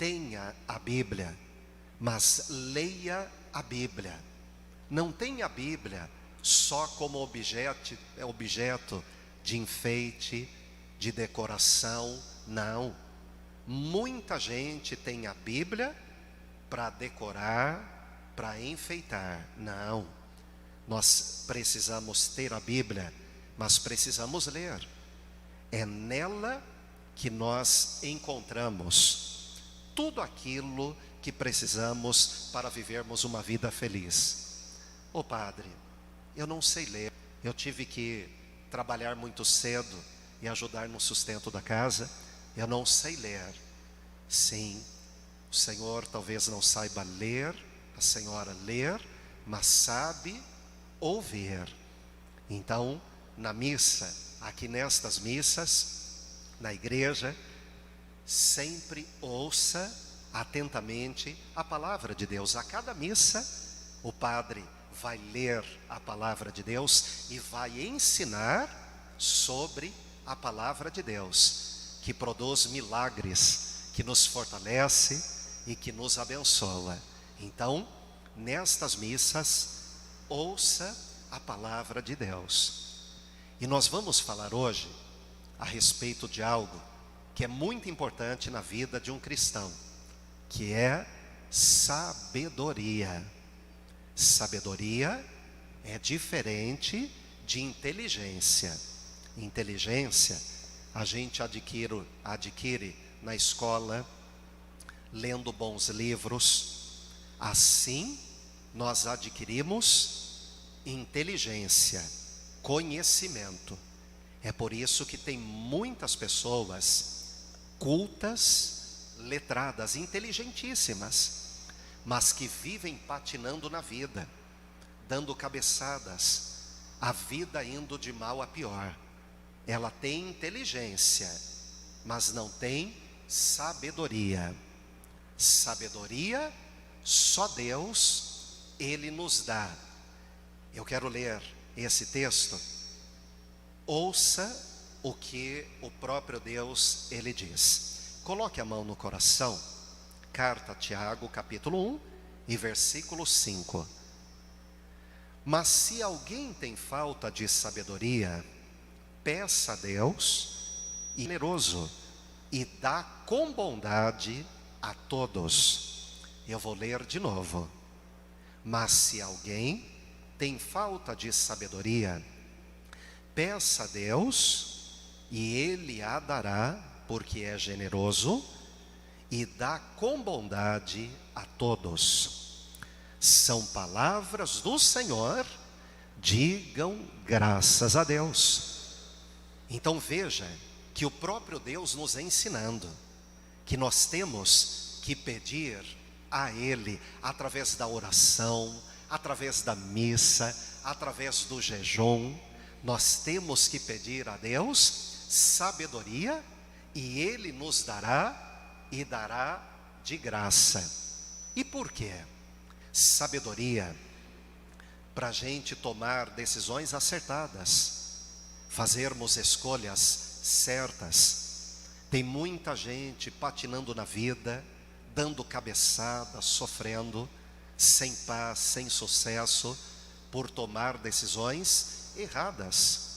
tenha a Bíblia, mas leia a Bíblia. Não tenha a Bíblia só como objeto de enfeite, de decoração, não. Muita gente tem a Bíblia para decorar, para enfeitar, não. Nós precisamos ter a Bíblia, mas precisamos ler. É nela que nós encontramos tudo aquilo que precisamos para vivermos uma vida feliz. Ô padre, eu não sei ler, eu tive que trabalhar muito cedo e ajudar no sustento da casa, eu não sei ler. Sim, o senhor talvez não saiba ler, a senhora ler, mas sabe ouvir. Então, na missa, aqui nestas missas, na igreja, sempre ouça atentamente a palavra de Deus. A cada missa, o padre vai ler a palavra de Deus e vai ensinar sobre a palavra de Deus, que produz milagres, que nos fortalece e que nos abençoa. Então, nestas missas, ouça a palavra de Deus. E nós vamos falar hoje a respeito de algo que é muito importante na vida de um cristão, que é sabedoria. Sabedoria é diferente de inteligência. Inteligência a gente adquire na escola, lendo bons livros. Assim nós adquirimos inteligência, conhecimento. É por isso que tem muitas pessoas cultas, letradas, inteligentíssimas, mas que vivem patinando na vida, dando cabeçadas, a vida indo de mal a pior. Ela tem inteligência, mas não tem sabedoria. Sabedoria, só Deus, Ele nos dá. Eu quero ler esse texto. Ouça o que o próprio Deus, Ele diz. Coloque a mão no coração. Carta a Tiago, capítulo 1 e versículo 5. Mas se alguém tem falta de sabedoria, peça a Deus, generoso, e dá com bondade a todos. Eu vou ler de novo. Mas se alguém tem falta de sabedoria, peça a Deus, e Ele a dará, porque é generoso, e dá com bondade a todos. São palavras do Senhor, digam graças a Deus. Então veja que o próprio Deus nos ensinando que nós temos que pedir a Ele, através da oração, através da missa, através do jejum, nós temos que pedir a Deus sabedoria, e Ele nos dará, e dará de graça. E por quê? Sabedoria para a gente tomar decisões acertadas, fazermos escolhas certas. Tem muita gente patinando na vida, dando cabeçada, sofrendo, sem paz, sem sucesso, por tomar decisões erradas,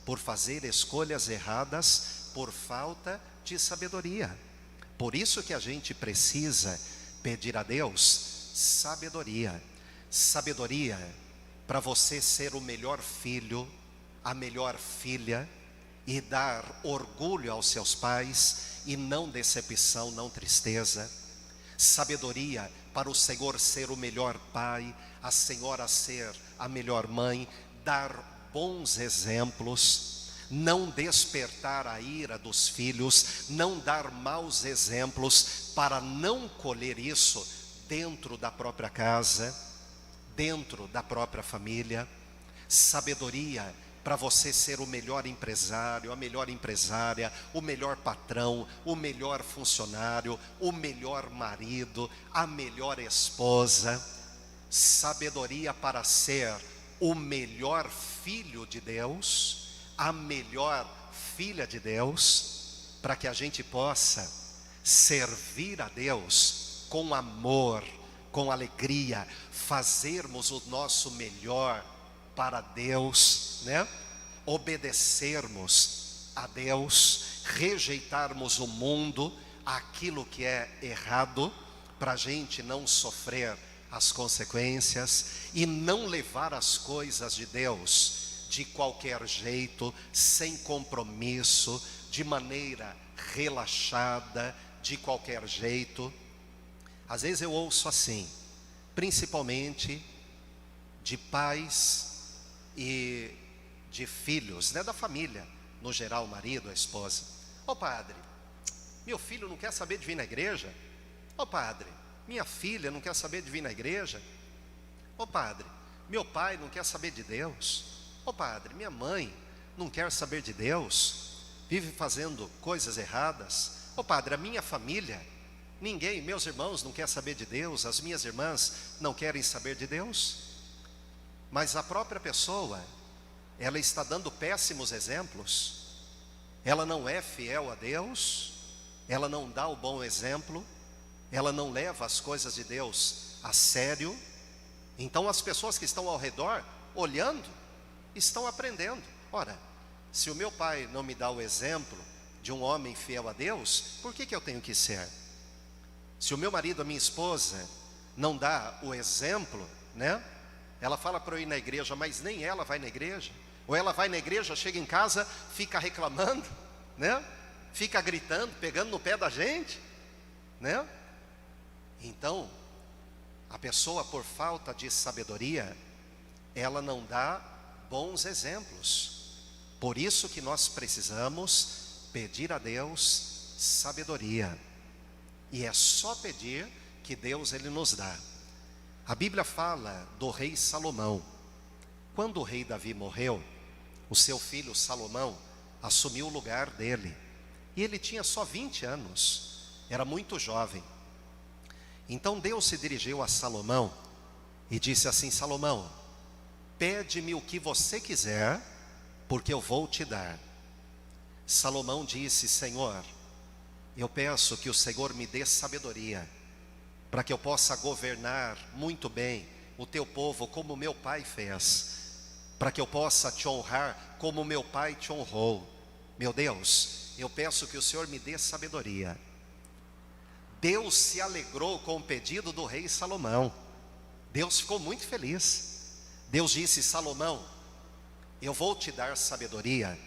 por fazer escolhas erradas, por falta de sabedoria. Por isso que a gente precisa pedir a Deus sabedoria. Sabedoria para você ser o melhor filho, a melhor filha, e dar orgulho aos seus pais, e não decepção, não tristeza. Sabedoria para o Senhor ser o melhor pai, a Senhora ser a melhor mãe, dar bons exemplos, não despertar a ira dos filhos, não dar maus exemplos, para não colher isso dentro da própria casa, dentro da própria família. Sabedoria para você ser o melhor empresário, a melhor empresária, o melhor patrão, o melhor funcionário, o melhor marido, a melhor esposa. Sabedoria para ser o melhor filho de Deus, a melhor filha de Deus, para que a gente possa servir a Deus com amor, com alegria, fazermos o nosso melhor para Deus, né? Obedecermos a Deus, rejeitarmos o mundo, aquilo que é errado, para a gente não sofrer as consequências e não levar as coisas de Deus de qualquer jeito, sem compromisso, de maneira relaxada, de qualquer jeito. Às vezes eu ouço assim, principalmente de pais e de filhos, né, da família, no geral, o marido, a esposa. Ô padre, meu filho não quer saber de vir na igreja? Ô padre, minha filha não quer saber de vir na igreja? Ô padre, meu pai não quer saber de Deus? Ô padre, minha mãe não quer saber de Deus? Vive fazendo coisas erradas? Ô padre, a minha família, ninguém, meus irmãos não quer saber de Deus, as minhas irmãs não querem saber de Deus? Mas a própria pessoa, ela está dando péssimos exemplos, ela não é fiel a Deus, ela não dá o bom exemplo, ela não leva as coisas de Deus a sério. Então as pessoas que estão ao redor, olhando, estão aprendendo. Ora, se o meu pai não me dá o exemplo de um homem fiel a Deus, por que eu tenho que ser? Se o meu marido, a minha esposa, não dá o exemplo, né? Ela fala para eu ir na igreja, mas nem ela vai na igreja. Ou ela vai na igreja, chega em casa, fica reclamando, né? Fica gritando, pegando no pé da gente, né? Então, a pessoa, por falta de sabedoria, ela não dá bons exemplos. Por isso que nós precisamos pedir a Deus sabedoria. E é só pedir que Deus ele nos dá. A Bíblia fala do rei Salomão. Quando o rei Davi morreu, o seu filho Salomão assumiu o lugar dele. E ele tinha só 20 anos, era muito jovem. Então Deus se dirigiu a Salomão e disse assim: Salomão, pede-me o que você quiser, porque eu vou te dar. Salomão disse: Senhor, eu peço que o Senhor me dê sabedoria, para que eu possa governar muito bem o teu povo como meu pai fez, para que eu possa te honrar como meu pai te honrou. Meu Deus, eu peço que o Senhor me dê sabedoria. Deus se alegrou com o pedido do rei Salomão. Deus ficou muito feliz. Deus disse: Salomão, eu vou te dar sabedoria,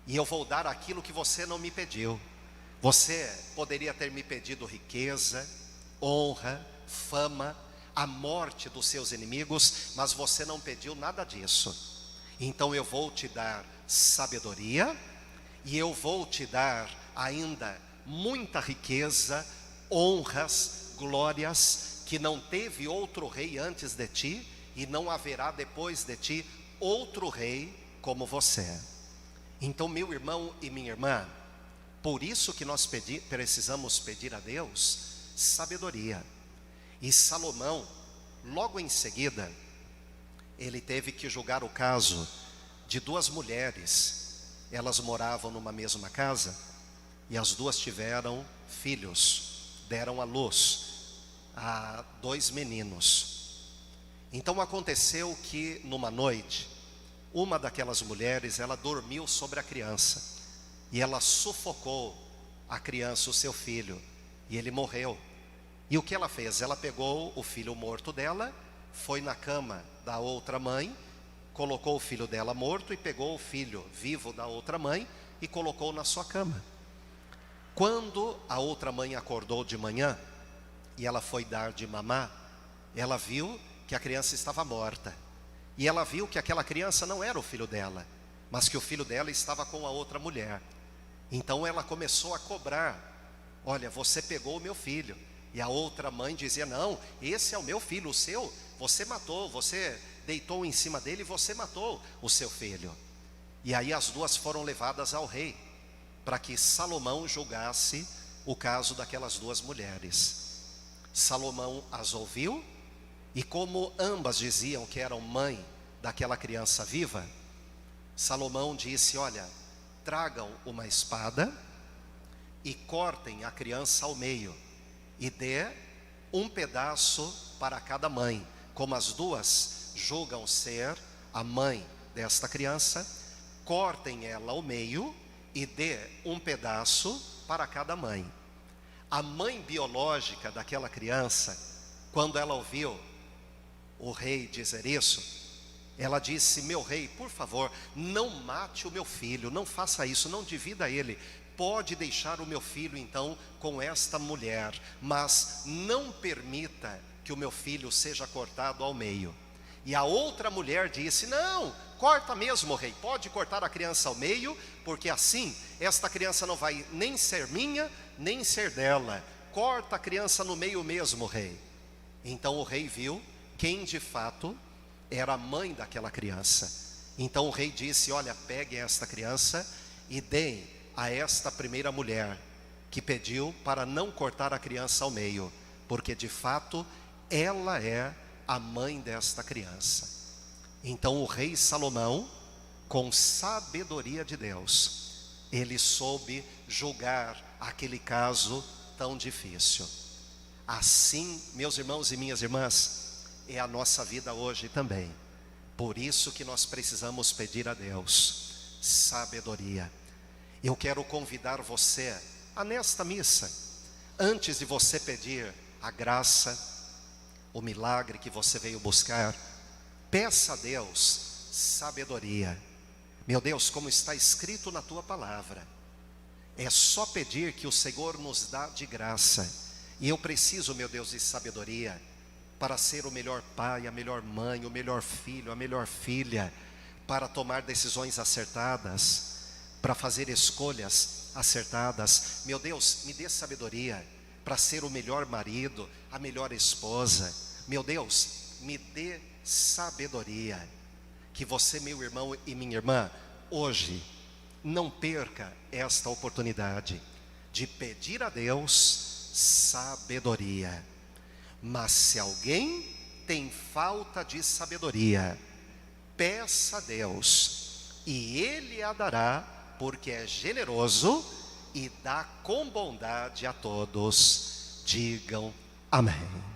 e eu vou dar aquilo que você não me pediu. Você poderia ter me pedido riqueza, honra, fama, a morte dos seus inimigos, mas você não pediu nada disso. Então eu vou te dar sabedoria, e eu vou te dar ainda muita riqueza, honras, glórias, que não teve outro rei antes de ti, e não haverá depois de ti outro rei como você. Então, meu irmão e minha irmã, por isso que nós precisamos pedir a Deus sabedoria. E Salomão, logo em seguida, ele teve que julgar o caso de duas mulheres. Elas moravam numa mesma casa, e as duas tiveram filhos, deram à luz a 2 meninos. Então aconteceu que numa noite, uma daquelas mulheres, ela dormiu sobre a criança, e ela sufocou a criança, o seu filho, e ele morreu. E o que ela fez? Ela pegou o filho morto dela, foi na cama da outra mãe, colocou o filho dela morto, e pegou o filho vivo da outra mãe e colocou na sua cama. Quando a outra mãe acordou de manhã e ela foi dar de mamar, ela viu que a criança estava morta. E ela viu que aquela criança não era o filho dela, mas que o filho dela estava com a outra mulher. Então ela começou a cobrar: olha, você pegou o meu filho. E a outra mãe dizia: não, esse é o meu filho, o seu você matou, você deitou em cima dele e você matou o seu filho. E aí as duas foram levadas ao rei, para que Salomão julgasse o caso daquelas duas mulheres. Salomão as ouviu, e como ambas diziam que eram mãe daquela criança viva, Salomão disse: olha, tragam uma espada, e cortem a criança ao meio, e dê um pedaço para cada mãe, como as duas julgam ser a mãe desta criança. Cortem ela ao meio e dê um pedaço para cada mãe. A mãe biológica daquela criança, quando ela ouviu o rei dizer isso, ela disse: meu rei, por favor, não mate o meu filho, não faça isso, não divida ele. Pode deixar o meu filho então com esta mulher, mas não permita que o meu filho seja cortado ao meio. E a outra mulher disse: não, corta mesmo, rei, pode cortar a criança ao meio, porque assim esta criança não vai nem ser minha, nem ser dela. Corta a criança no meio mesmo, rei. Então o rei viu quem de fato era a mãe daquela criança. Então o rei disse: olha, peguem esta criança e deem a esta primeira mulher que pediu para não cortar a criança ao meio, porque de fato ela é a mãe desta criança. Então o rei Salomão, com sabedoria de Deus, ele soube julgar aquele caso tão difícil. Assim, meus irmãos e minhas irmãs, é a nossa vida hoje também. Por isso que nós precisamos pedir a Deus sabedoria. Eu quero convidar você a, nesta missa, antes de você pedir a graça, o milagre que você veio buscar, peça a Deus sabedoria. Meu Deus, como está escrito na tua palavra, é só pedir que o Senhor nos dá de graça. E eu preciso, meu Deus, de sabedoria para ser o melhor pai, a melhor mãe, o melhor filho, a melhor filha, para tomar decisões acertadas, para fazer escolhas acertadas. Meu Deus, me dê sabedoria para ser o melhor marido, a melhor esposa. Meu Deus, me dê sabedoria. Que você, meu irmão e minha irmã, hoje não perca esta oportunidade de pedir a Deus sabedoria. Mas se alguém tem falta de sabedoria, peça a Deus e Ele a dará, porque é generoso e dá com bondade a todos. Digam amém.